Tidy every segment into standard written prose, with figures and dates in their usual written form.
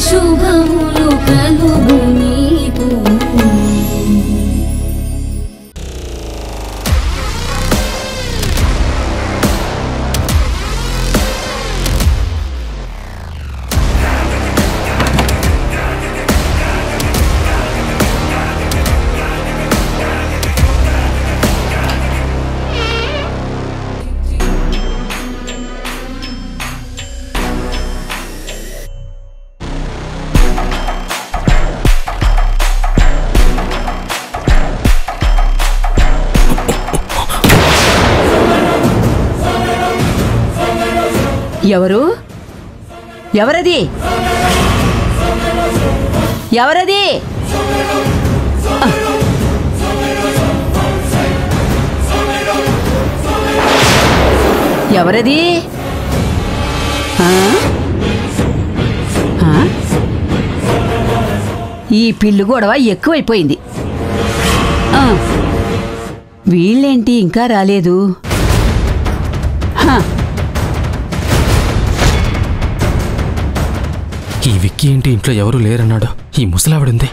శుభములు కలుగు నీకు. ఎవరు? ఎవరది? ఎవరది? ఎవరది? ఈ పిల్లు గొడవ ఎక్కువైపోయింది. వీళ్ళేంటి ఇంకా రాలేదు? ఈ విక్కీ ఏంటి ఇంట్లో ఎవరూ లేరన్నాడు? ఈ ముసలావిడుంది.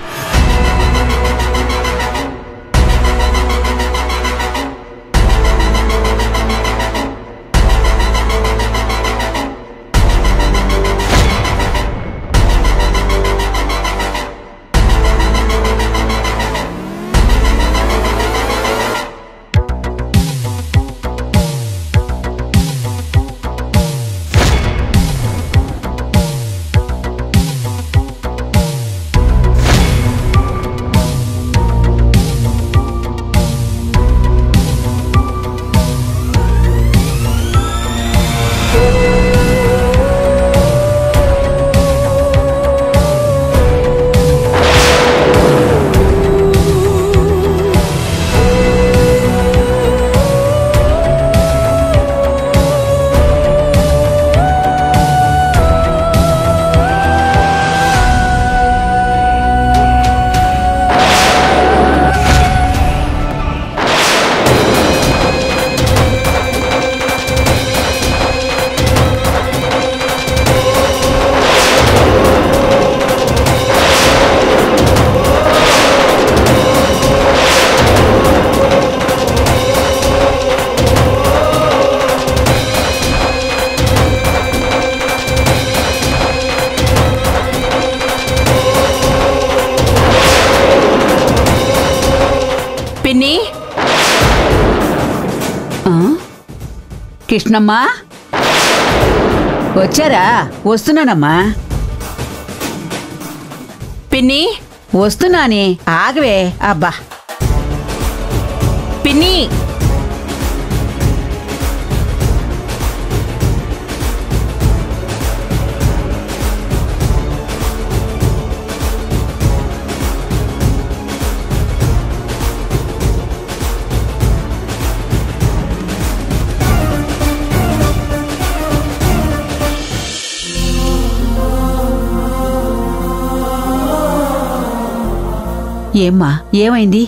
పిన్ని, కృష్ణమ్మా వచ్చారా? వస్తున్నానమ్మా. పిన్ని వస్తున్నానే, ఆగవే. అబ్బా పిన్ని, ఏమ్మా ఏమైంది?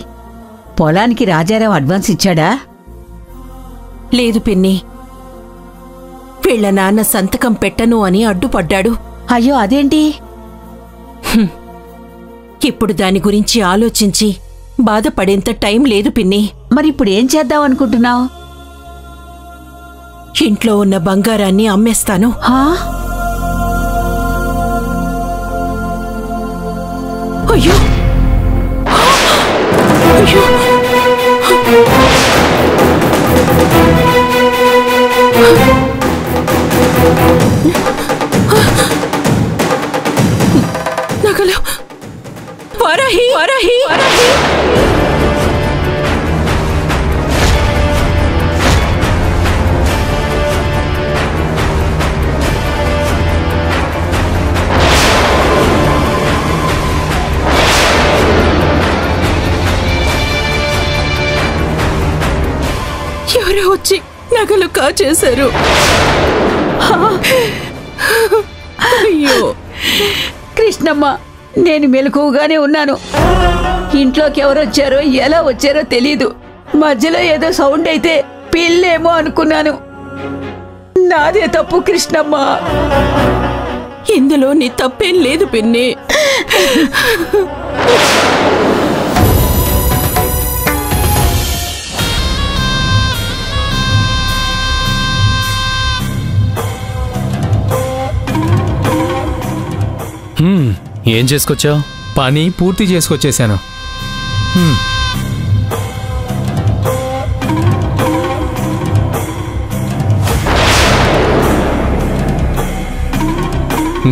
పొలానికి రాజారావు అడ్వాన్స్ ఇచ్చాడా? లేదు పిన్ని, వీళ్ల నాన్న సంతకం పెట్టను అని అడ్డుపడ్డాడు. అయ్యో అదేంటి? ఇప్పుడు దాని గురించి ఆలోచించి బాధపడేంత టైం లేదు పిన్ని. మరిప్పుడు ఏం చేద్దాం అనుకుంటున్నావు? ఇంట్లో ఉన్న బంగారాన్ని అమ్మేస్తాను. అయ్యో అయ్యో, నగలు. వరాహి వరాహి వరాహి, ఎవరో వచ్చి నగలు కాచేశారు. అయ్యో కృష్ణమ్మ, నేను మెలకువగానే ఉన్నాను. ఇంట్లోకి ఎవరొచ్చారో ఎలా వచ్చారో తెలీదు. మధ్యలో ఏదో సౌండ్ అయితే పిల్లేమో అనుకున్నాను. నాదే తప్పు కృష్ణమ్మ. ఇందులో నీ తప్పేం లేదు పిన్ని. ఏం చేసుకొచ్చావు? పని పూర్తి చేసుకొచ్చేసాను.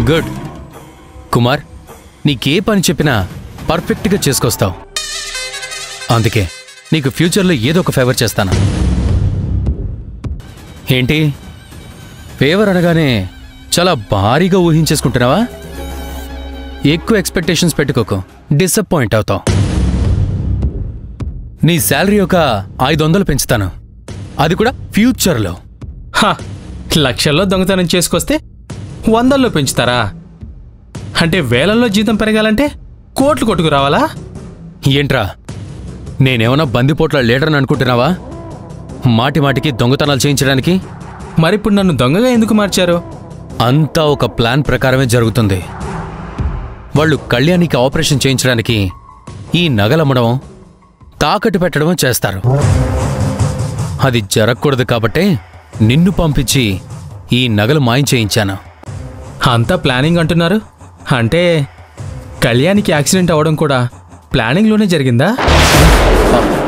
గుడ్ కుమార్, నీకే పని చెప్పినా పర్ఫెక్ట్గా చేసుకొస్తావు. అందుకే నీకు ఫ్యూచర్లో ఏదో ఒక ఫేవర్ చేస్తాను. ఏంటి ఫేవర్ అనగానే చాలా భారీగా ఊహించేసుకుంటున్నావా? ఎక్కువ ఎక్స్పెక్టేషన్స్ పెట్టుకోకు, డిసప్పాయింట్ అవుతావు. నీ శాలరీ ఒక 500 పెంచుతాను, అది కూడా ఫ్యూచర్లో. లక్షల్లో దొంగతనం చేసుకొస్తే 100లో పెంచుతారా? అంటే వేలల్లో జీతం పెరగాలంటే కోట్లు కొట్టుకు రావాలా? ఏంట్రా, నేనేమన్నా బందిపోట్ల లీడర్ని అనుకుంటున్నావా? మాటి మాటికి దొంగతనాలు చేయించడానికి? మరిప్పుడు నన్ను దొంగగా ఎందుకు మార్చారు? అంతా ఒక ప్లాన్ ప్రకారమే జరుగుతుంది. వాళ్ళు కళ్యాణికి ఆపరేషన్ చేయించడానికి ఈ నగలమ్మడం, తాకట్టు పెట్టడం చేస్తారు. అది జరగకూడదు కాబట్టే నిన్ను పంపించి ఈ నగలు మాయం చేయించాను. అంతా ప్లానింగ్ అంటున్నారు? అంటే కళ్యాణికి యాక్సిడెంట్ అవ్వడం కూడా ప్లానింగ్లోనే జరిగిందా?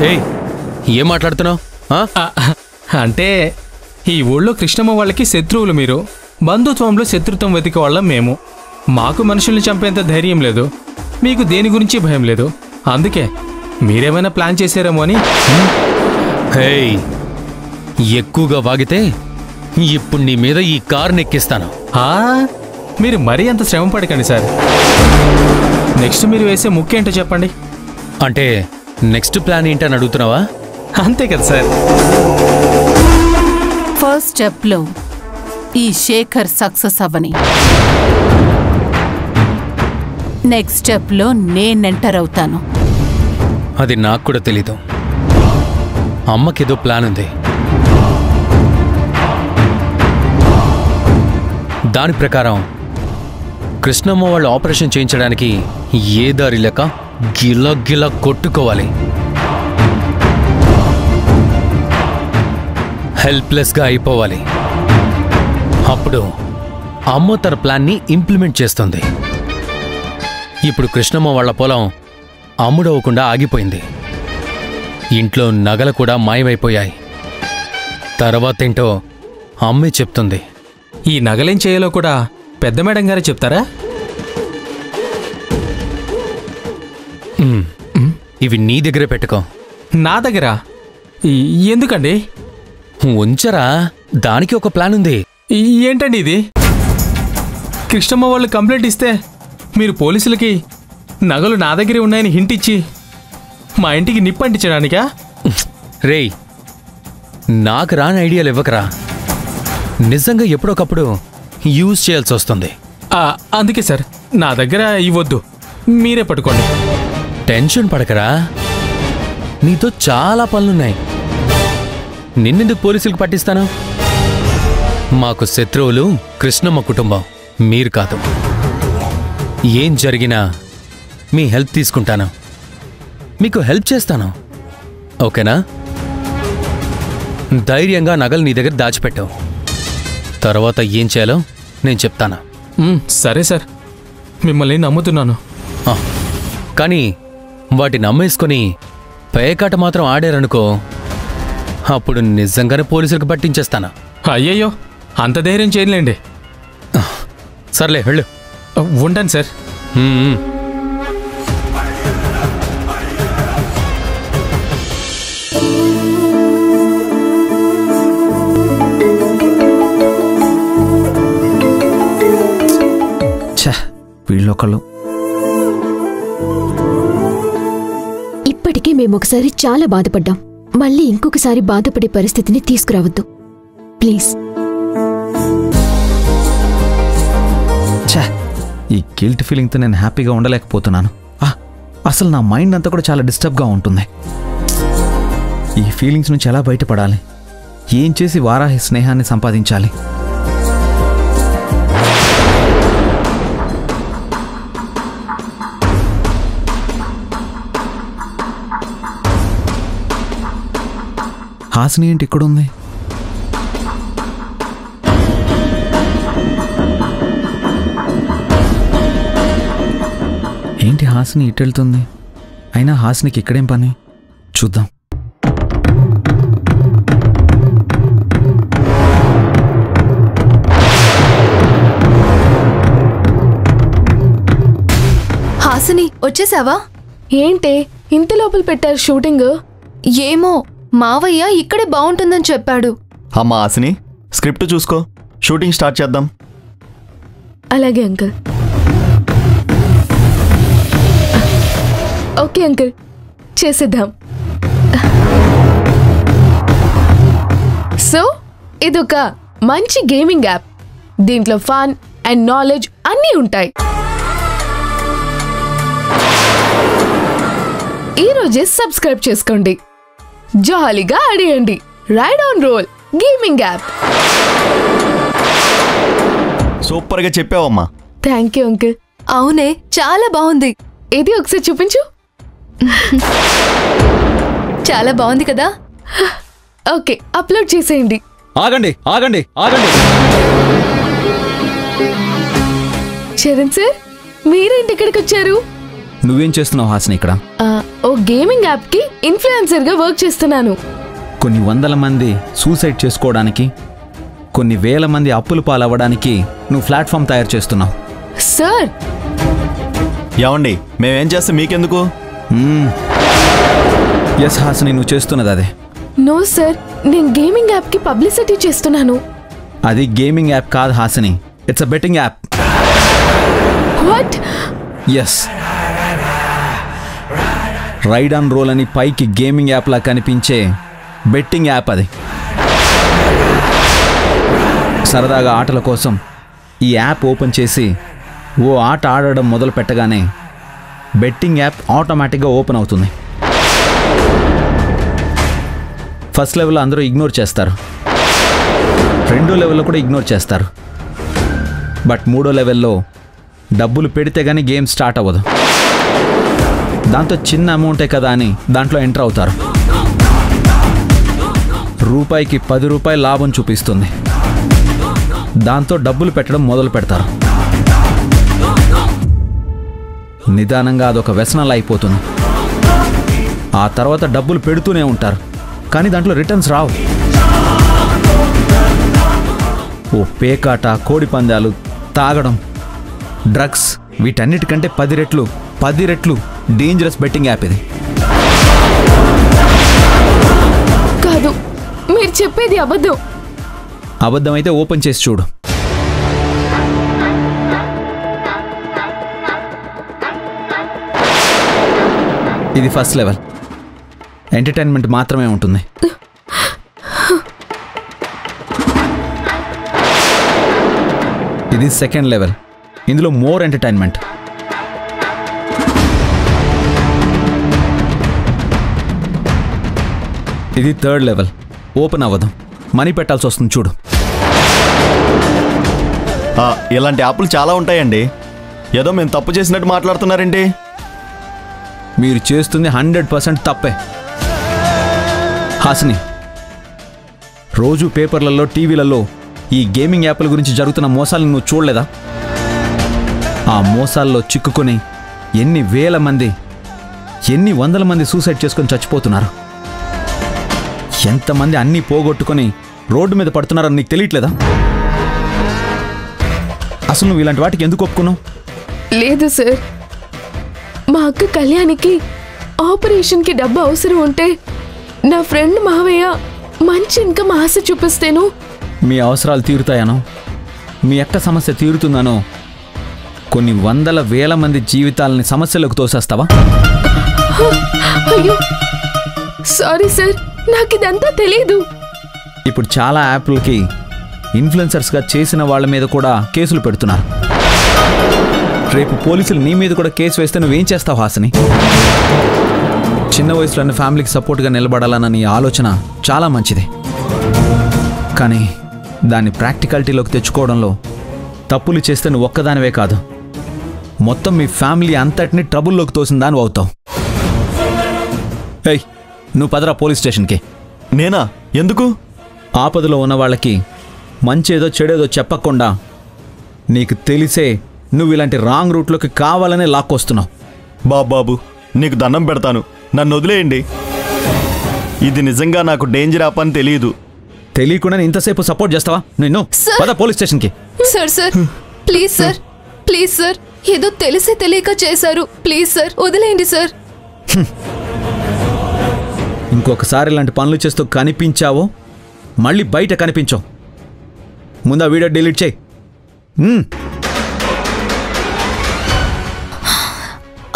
ఏయ్, ఏం మాట్లాడుతున్నావు? అంటే ఈ ఊళ్ళో కృష్ణమ్మ వాళ్ళకి శత్రువులు మీరు, బంధుత్వంలో శత్రుత్వం వెతికే వాళ్ళం మేము. మాకు మనుషుల్ని చంపేంత ధైర్యం లేదు, మీకు దేని గురించి భయం లేదు. అందుకే మీరేమైనా ప్లాన్ చేశారేమో అని. హేయ్, ఎక్కువగా వాగితే ఇప్పుడు నీ మీద ఈ కారు నెక్కిస్తాను. మీరు మరీ అంత శ్రమ పడకండి సార్. నెక్స్ట్ మీరు వేసే ముక్కేంటో చెప్పండి. అంటే నెక్స్ట్ ప్లాన్ ఏంటని అడుగుతున్నావా? అంతే కదా సార్. ఫస్ట్ స్టెప్లో ఈ శేఖర్ సక్సెస్ అవ్వని, నెక్స్ట్ స్టెప్లో నేను ఎంటర్ అవుతాను. అది నాకు కూడా తెలీదు. అమ్మకేదో ప్లాన్ ఉంది. దాని ప్రకారం కృష్ణమ్మ వాళ్ళు ఆపరేషన్ చేయించడానికి ఏ దారి లేక గిలా గిలా కొట్టుకోవాలి. హెల్ప్లెస్గా అయిపోవాలి. అప్పుడు అమ్మ తన ప్లాన్ని ఇంప్లిమెంట్ చేస్తుంది. ఇప్పుడు కృష్ణమ్మ వాళ్ళ పొలం అమ్ముడవకుండా ఆగిపోయింది. ఇంట్లో నగలు కూడా మాయమైపోయాయి. తర్వాతేంటో అమ్మే చెప్తుంది. ఈ నగలేం చేయాలో కూడా పెద్ద మేడం గారే చెప్తారా? ఇవి నీ దగ్గరే పెట్టుకో. నా దగ్గర ఎందుకండి? ఉంచరా, దానికి ఒక ప్లాన్ ఉంది. ఏంటండి ఇది? కృష్ణమ్మ వాళ్ళు కంప్లైంట్ ఇస్తే మీరు పోలీసులకి నగలు నా దగ్గరే ఉన్నాయని హింట్ ఇచ్చి మా ఇంటికి నిప్పంటించడానికా? రేయ్, నాకు రాని ఐడియాలు ఇవ్వకరా. నిజంగా ఎప్పుడొకప్పుడు యూజ్ చేయాల్సి వస్తుంది. అందుకే సార్, నా దగ్గర ఇవ్వద్దు, మీరే పట్టుకోండి. టెన్షన్ పడకరా, నీతో చాలా పనులున్నాయి. నిన్నెందుకు పోలీసులకు పట్టిస్తాను? మాకు శత్రువులు కృష్ణమ్మ కుటుంబం, మీరు కాదు. ఏం జరిగినా మీ హెల్ప్ తీసుకుంటాను, మీకు హెల్ప్ చేస్తాను. ఓకేనా? ధైర్యంగా నగలు నీ దగ్గర దాచిపెట్టావు. తర్వాత ఏం చేయాలో నేను చెప్తాను. సరే సార్, మిమ్మల్ని నమ్ముతున్నాను. కానీ వాటిని నమ్మేసుకొని పేకాట మాత్రం ఆడారనుకో, అప్పుడు నిజంగానే పోలీసులకు పట్టించేస్తాను. అయ్యయ్యో, అంత ధైర్యం చేయలేండి. సర్లే, వెళ్ళు. ఉంటాను సార్. వీళ్ళొకళ్ళు. ఇప్పటికే మేమొకసారి చాలా బాధపడ్డాం. మళ్ళీ ఇంకొకసారి బాధపడే పరిస్థితిని తీసుకురావద్దు ప్లీజ్. ఈ గిల్ట్ ఫీలింగ్తో నేను హ్యాపీగా ఉండలేకపోతున్నాను. అసలు నా మైండ్ అంతా కూడా చాలా డిస్టర్బ్గా ఉంటుంది. ఈ ఫీలింగ్స్ నుంచి ఎలా బయటపడాలి? ఏం చేసి వారాహి స్నేహాన్ని సంపాదించాలి? హాసిని ఏంటి ఇక్కడుంది? ఏంటి హాసిని ఇటు వెళ్తుంది? అయినా హాసినికి ఇక్కడేం పని? చూద్దాం. హాసిని వచ్చేసావా? ఏంటే ఇంత లోపల పెట్టారు షూటింగ్? ఏమో మావయ్య ఇక్కడే బాగుంటుందని చెప్పాడు. అమ్మా హాసిని, స్క్రిప్ట్ చూసుకో, షూటింగ్ స్టార్ట్ చేద్దాం. అలాగే అంకుల్. ఓకే అంకుల్, చేసేద్దాం. సో ఇదొక మంచి గేమింగ్ యాప్. దీంట్లో ఫన్ అండ్ నాలెడ్జ్ అన్నీ ఉంటాయి. ఈ రోజే సబ్స్క్రైబ్ చేసుకోండి, జాలీగా ఆడేయండి. Ride on roll gaming app. సూపర్గా చెప్పావమ్మా. Thank you uncle. అవునే, చాలా బాగుంది. ఇది ఒకసారి చూపించు. చాలా బాగుంది కదా? ఓకే, అప్లోడ్ చేసేయండి. ఆగండి ఆగండి ఆగండి. చరణ్ సార్, మీరేంటి ఇక్కడికి వచ్చారు? నువ్వేం చేస్తున్నావు హాసిని ఇక్కడ? ఓ గేమింగ్ యాప్ కి ఇన్ఫ్లుయెన్సర్ గా వర్క్ చేస్తున్నాను. కొన్ని వందల మంది సూసైడ్ చేసుకోవడానికి, కొన్ని వేల మంది అప్పులు పాలవ్వడానికి నువ్వు ప్లాట్ఫామ్ తయారు చేస్తున్నావు. సార్ ఏమండి, మేమేం చేస్తే మీకెందుకు? ఎస్ హాసిని, నువ్వు చేస్తున్నది అదే. నో సార్, నేను గేమింగ్ యాప్ కి పబ్లిసిటీ చేస్తున్నాను. అది గేమింగ్ యాప్ కాదు Hasini, it's a betting app. What? Yes, ride on roll అని పైకి గేమింగ్ యాప్ లా కనిపించే బెట్టింగ్ యాప్ అది. సరదాగా ఆటల కోసం ఈ యాప్ ఓపెన్ చేసి ఓ ఆట ఆడడం మొదలు పెట్టగానే బెట్టింగ్ యాప్ ఆటోమేటిక్గా ఓపెన్ అవుతుంది. ఫస్ట్ లెవెల్లో అందరూ ఇగ్నోర్ చేస్తారు, రెండో లెవెల్లో కూడా ఇగ్నోర్ చేస్తారు. బట్ మూడో లెవెల్లో డబ్బులు పెడితే కానీ గేమ్ స్టార్ట్ అవ్వదు. దాంతో చిన్న అమౌంటే కదా అని దాంట్లో ఎంటర్ అవుతారు. రూపాయికి 10 రూపాయలు లాభం చూపిస్తుంది. దాంతో డబ్బులు పెట్టడం మొదలు పెడతారు. నిదానంగా అదొక వ్యసనాలు అయిపోతుంది. ఆ తర్వాత డబ్బులు పెడుతూనే ఉంటారు, కానీ దాంట్లో రిటర్న్స్ రావు. ఓ పేకాట, కోడి పందాలు, తాగడం, డ్రగ్స్, వీటన్నిటికంటే 10 రెట్లు డేంజరస్ బెట్టింగ్ యాప్ ఇది. కాదు, మీరు చెప్పేది అబద్ధం. అబద్ధమైతే ఓపెన్ చేసి చూడు. ఇది ఫస్ట్ లెవెల్, ఎంటర్టైన్మెంట్ మాత్రమే ఉంటుంది. ఇది సెకండ్ లెవెల్, ఇందులో మోర్ ఎంటర్టైన్మెంట్. ఇది థర్డ్ లెవెల్, ఓపెన్ అవ్వదు, మనీ పెట్టాల్సి వస్తుంది చూడు. ఇలాంటి యాప్లు చాలా ఉంటాయండి. ఏదో మేము తప్పు చేసినట్టు మాట్లాడుతున్నారేంటి? మీరు చేస్తుంది 100% తప్పే హాసిని. రోజు పేపర్లలో, టీవీలలో ఈ గేమింగ్ యాప్ల గురించి జరుగుతున్న మోసాలను నువ్వు చూడలేదా? ఆ మోసాల్లో చిక్కుకొని ఎన్ని వేల మంది, ఎన్ని వందల మంది సూసైడ్ చేసుకొని చచ్చిపోతున్నారు. ఎంతమంది అన్నీ పోగొట్టుకొని రోడ్డు మీద పడుతున్నారని నీకు తెలియట్లేదా? అసలు నువ్వు ఇలాంటి వాటికి ఎందుకు ఒప్పుకున్నావు? లేదు సార్, మా అక్క కళ్యాణికి ఆపరేషన్కి డబ్బు అవసరం ఉంటే నా ఫ్రెండ్ మావయ్య మంచి ఇన్కమ్ ఆశ చూపిస్తేను మీ అవసరాలు తీరుతాయనో, మీ అక్క సమస్య తీరుతుందనో కొన్ని వందల వేల మంది జీవితాలని సమస్యలకు తోసేస్తావా? అయ్యో సారీ సార్, నాకు ఇదంతా తెలీదు. ఇప్పుడు చాలా యాప్లకి ఇన్ఫ్లుయెన్సర్స్గా చేసిన వాళ్ళ మీద కూడా కేసులు పెడుతున్నారు. రేపు పోలీసులు నీ మీద కూడా కేసు వేస్తే నువ్వేం చేస్తావు హాసిని? చిన్న వయసులోనే ఫ్యామిలీకి సపోర్ట్గా నిలబడాలన్న నీ ఆలోచన చాలా మంచిది, కానీ దాన్ని ప్రాక్టికాలిటీలోకి తెచ్చుకోవడంలో తప్పులు చేస్తే నువ్వు ఒక్కదానివే కాదు, మొత్తం మీ ఫ్యామిలీ అంతటిని ట్రబుల్లోకి తోసిన దాని అవుతావు. ఏయ్, నువ్వు పదరా పోలీస్ స్టేషన్కి. నేనా? ఎందుకు? ఆపదలో ఉన్న వాళ్ళకి మంచేదో చెడేదో చెప్పకుండా నీకు తెలిసే నువ్వు ఇలాంటి రాంగ్ రూట్లోకి కావాలనే లాక్కొస్తున్నావు. బాబు నీకు దండం పెడతాను, నన్ను వదిలేయండి. ఇది నిజంగా నాకు డేంజర్ యాప్ అని తెలియదు. తెలియకుండా ఇంతసేపు సపోర్ట్ చేస్తావా? నిన్ను పద పోలీస్ స్టేషన్కి. Sir sir please sir, please sir, ఏదో తెలిసి తెలియక చేశారు. ప్లీజ్ సార్ వదిలేయండి సార్. ఇంకొకసారి ఇలాంటి పనులు చేస్తూ కనిపించావో మళ్ళీ బయట కనిపించావు. ముందు ఆ వీడియో డిలీట్ చేయి.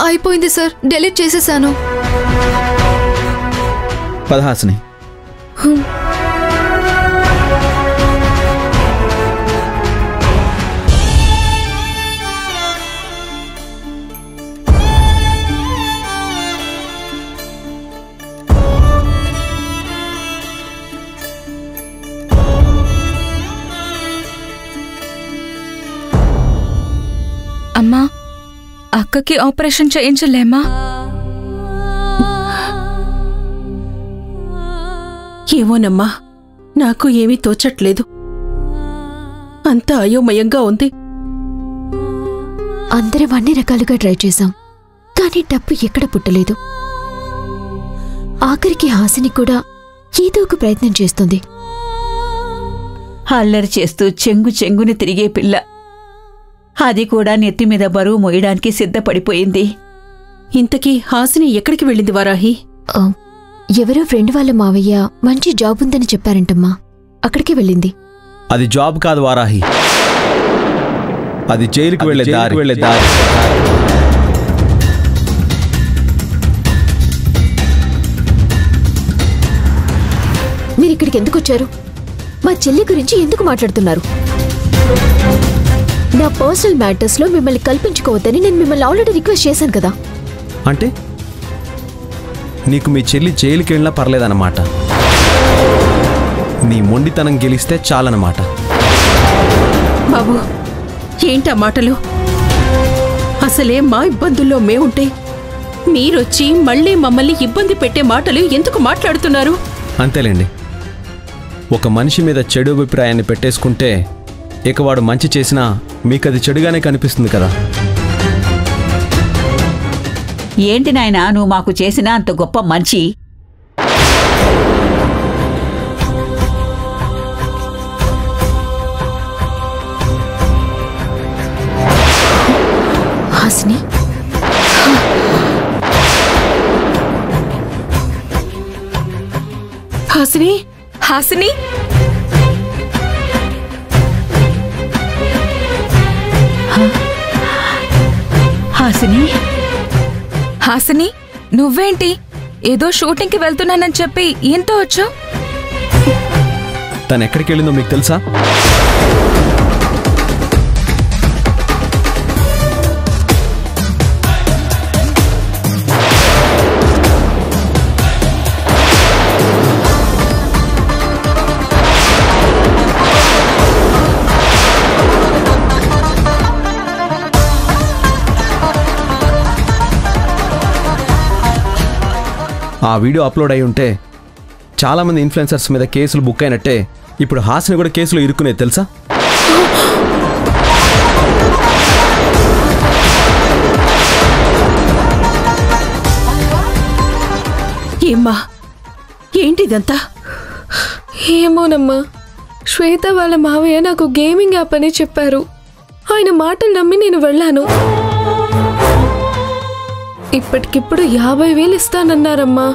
అయిపోయింది సార్, డిలీట్ చేసేసాను. పద హాసిని. అమ్మా, అక్కకి ఆపరేషన్ చేయించలేమా? ఏమోనమ్మా, నాకు ఏమీ తోచట్లేదు. అంతా అయోమయంగా ఉంది. అందరం అన్ని రకాలుగా ట్రై చేశాం, కానీ డబ్బు ఎక్కడ పుట్టలేదు. ఆఖరికి హాసిని కూడా ఏదో ఒక ప్రయత్నం చేస్తుంది. అల్లరి చేస్తూ చెంగు చెంగుని తిరిగే పిల్ల, అది కూడా నెత్తిమీద బరువు మోయడానికి సిద్ధపడిపోయింది. ఇంతకీ హాసిని ఎక్కడికి వెళ్ళింది వారాహి? ఎవరో ఫ్రెండ్ వాళ్ళ మావయ్య మంచి జాబ్ ఉందని చెప్పారంటమ్మా, అక్కడికి వెళ్ళింది. అది జాబ్ కాదు వారాహి, అది జైలుకి వెళ్ళే దారి. మీరిక్కడికి ఎందుకు వచ్చారు? మా చెల్లి గురించి ఎందుకు మాట్లాడుతున్నారు? నా పర్సనల్ మ్యాటర్స్ లో మిమ్మల్ని కల్పించుకోవద్దని నేను మిమ్మల్ని ఆల్రెడీ రిక్వెస్ట్ చేశాను కదా. అంటే నీకు మీ చెల్లి జైలుకి వెళ్ళినా పర్లేదన్నమాట. నీ మొండితనం గెలిస్తే చాలన్నమాట. బాబు, ఏంటా మాటలు? అసలే మా ఇబ్బందుల్లో మేముంటే మీరొచ్చి మళ్ళీ మమ్మల్ని ఇబ్బంది పెట్టే మాటలు ఎందుకు మాట్లాడుతున్నారు? అంతేలేండి, ఒక మనిషి మీద చెడు అభిప్రాయాన్ని పెట్టేసుకుంటే ఇక వాడు మంచి చేసినా మీకు అది చెడుగానే కనిపిస్తుంది కదా. ఏంటి నాయనా నువ్వు మాకు చేసిన అంత గొప్ప మంచి? హాసిని, హాసిని, హాసిని, హాసిని, హాసిని, నువ్వేంటి ఏదో షూటింగ్కి వెళ్తున్నానని చెప్పి ఏంతో వచ్చావు? తను ఎక్కడికి వెళ్ళిందో మీకు తెలుసా? ఆ వీడియో అప్లోడ్ అయి ఉంటే చాలామంది ఇన్ఫ్లుయెన్సర్స్ మీద కేసులు బుక్ అయినట్టే ఇప్పుడు హాసిని కూడా కేసులో ఇరుక్కునేది తెలుసా? ఏమ్మా, ఏంటిదంతా? ఏమోనమ్మా, శ్వేత వాళ్ళ మావయ్య నాకు గేమింగ్ యాప్ అని చెప్పారు. ఆయన మాటలు నమ్మి నేను వెళ్ళాను. ఇప్పటికిప్పుడు 50,000 ఇస్తానన్నారమ్మా.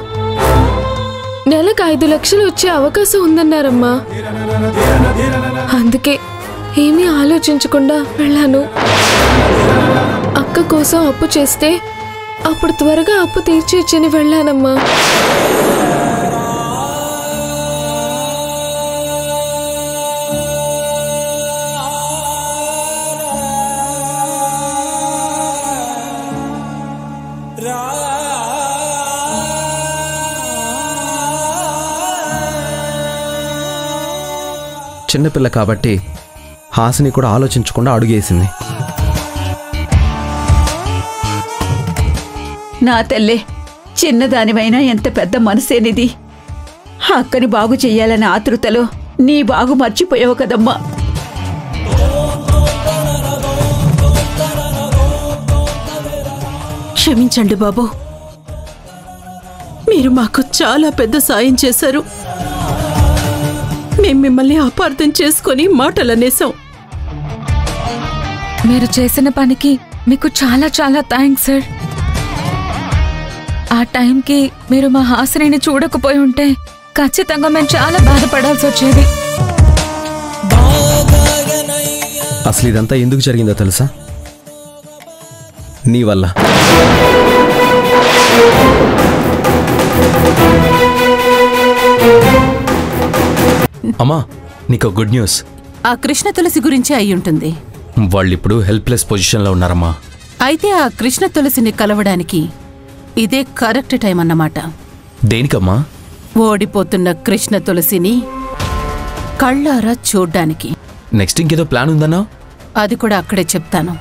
నెలకు 5 లక్షలు వచ్చే అవకాశం ఉందన్నారమ్మా. అందుకే ఏమీ ఆలోచించకుండా వెళ్ళాను. అక్క కోసం అప్పు చేస్తే అప్పుడు త్వరగా అప్పు తీర్చేచ్చని వెళ్ళానమ్మా. చిన్నపిల్ల కాబట్టి హాసిని కూడా ఆలోచించకుండా అడుగేసింది. నా తల్లే, చిన్నదానివైనా ఎంత పెద్ద మనసేనిది. అక్కని బాగు చెయ్యాలన్న ఆతృతలో నీ బాగు మర్చిపోయావు కదమ్మా. క్షమించండి బాబు, మీరు మాకు చాలా పెద్ద సాయం చేశారు. మేం మిమ్మల్ని అపార్థం చేసుకొని మాటలనేసాం. మీరు చేసిన పనికి మీకు చాలా చాలా థ్యాంక్స్ సార్. ఆ టైంకి మీరు మా హాసినిని చూడకపోయి ఉంటే ఖచ్చితంగా మేము చాలా బాధపడాల్సి వచ్చేది. అసలు ఇదంతా ఎందుకు జరిగిందో తెలుసా? నీ వల్ల. అమ్మా, నీకు గుడ్ న్యూస్. ఆ కృష్ణ తులసి గురించి అయ్యుంటుంది. వాళ్ళిప్పుడు హెల్ప్లెస్ పొజిషన్లో ఉన్నారమ్మా. అయితే ఆ కృష్ణ తులసిని కలవడానికి ఇదే కరెక్ట్ టైం అన్నమాట. దేనికమ్మా? ఓడిపోతున్న కృష్ణ తులసిని కళ్ళారా చూడ్డానికి. నెక్స్ట్ ఇంకేదో ప్లాన్ ఉందన్నా? అది కూడా అక్కడే చెప్తాను.